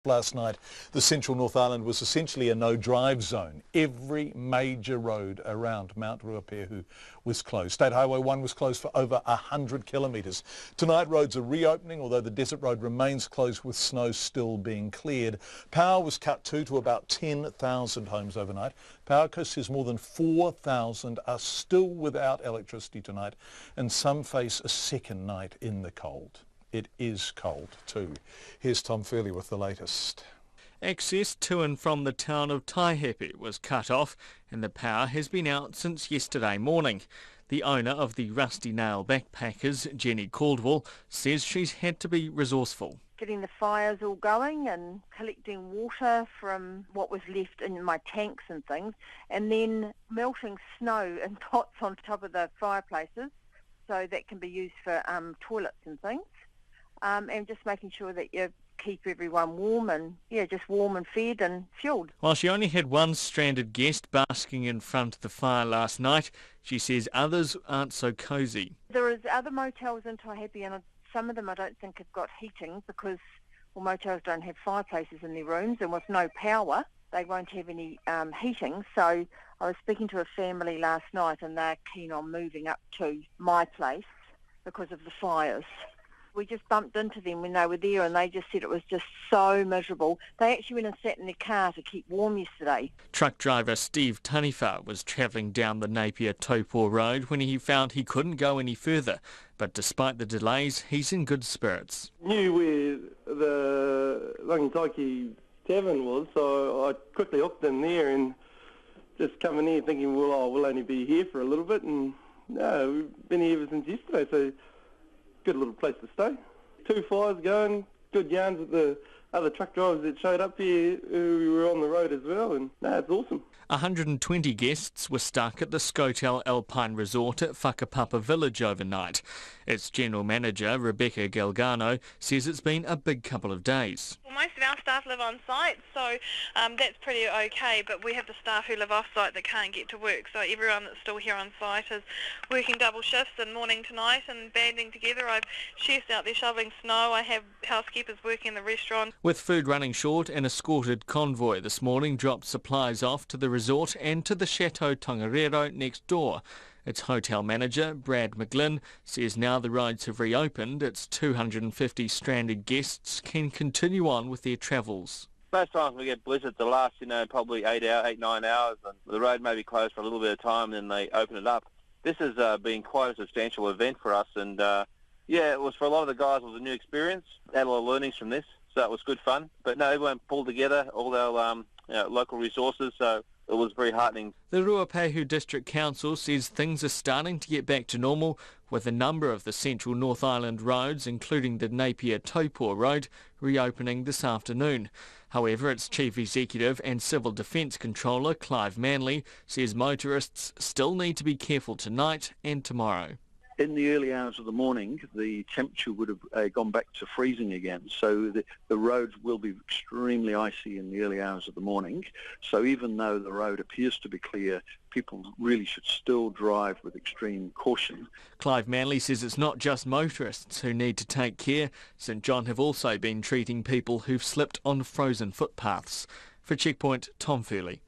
last night, the central North Island was essentially a no-drive zone. Every major road around Mount Ruapehu was closed. State Highway 1 was closed for over 100 kilometres. Tonight, roads are reopening, although the Desert Road remains closed with snow still being cleared. Power was cut too to about 10,000 homes overnight. Powerco says more than 4,000 are still without electricity tonight, and some face a second night in the cold. It is cold too. Here's Tom Furley with the latest. Access to and from the town of Taihepe was cut off, and the power has been out since yesterday morning. The owner of the Rusty Nail Backpackers, Jenny Caldwell, says she's had to be resourceful. Getting the fires all going and collecting water from what was left in my tanks and things, and then melting snow in pots on top of the fireplaces so that can be used for toilets and things, and just making sure that you keep everyone warm and, just warm and fed and fueled. While she only had one stranded guest basking in front of the fire last night, she says others aren't so cosy. There is other motels in Taihepe, and some of them I don't think have got heating because, motels don't have fireplaces in their rooms, and with no power, they won't have any heating. So I was speaking to a family last night, and they're keen on moving up to my place because of the fires. We just bumped into them when they were there, and they just said it was just so miserable. They actually went and sat in their car to keep warm yesterday. Truck driver Steve Taniwha was travelling down the Napier-Taupo Road when he found he couldn't go any further. But despite the delays, he's in good spirits. Knew where the Rangitaiki Tavern was, so I quickly hooked in there and just come in here thinking, well, we'll only be here for a little bit. And no, we've been here ever since yesterday, so good little place to stay. 2 fires going, good yarns with the other truck drivers that showed up here who were on the road as well, and it's awesome. 120 guests were stuck at the Scotel Alpine Resort at Whakapapa Village overnight. Its general manager, Rebecca Galgano, says it's been a big couple of days. Well, most of our staff live on site, so that's pretty okay, but we have the staff who live off site that can't get to work, so everyone that's still here on site is working double shifts and morning to night and banding together. I've chefs out there shoveling snow, I have housekeepers working in the restaurant. With food running short, an escorted convoy this morning dropped supplies off to the resort and to the Chateau Tongariro next door. Its hotel manager, Brad McGlynn, says now the roads have reopened, its 250 stranded guests can continue on with their travels. Most times we get blizzards that last, probably 8, 9 hours, and the road may be closed for a little bit of time, and then they open it up. This has been quite a substantial event for us, and it was for a lot of the guys, it was a new experience. Had a lot of learnings from this, so it was good fun. But no, everyone pulled together, all our local resources, so it was very heartening. The Ruapehu District Council says things are starting to get back to normal, with a number of the central North Island roads, including the Napier-Taupo Road, reopening this afternoon. However, its Chief Executive and Civil Defence Controller, Clive Manley, says motorists still need to be careful tonight and tomorrow. In the early hours of the morning, the temperature would have gone back to freezing again. So the roads will be extremely icy in the early hours of the morning. So even though the road appears to be clear, people really should still drive with extreme caution. Clive Manley says it's not just motorists who need to take care. St John have also been treating people who've slipped on frozen footpaths. For Checkpoint, Tom Furley.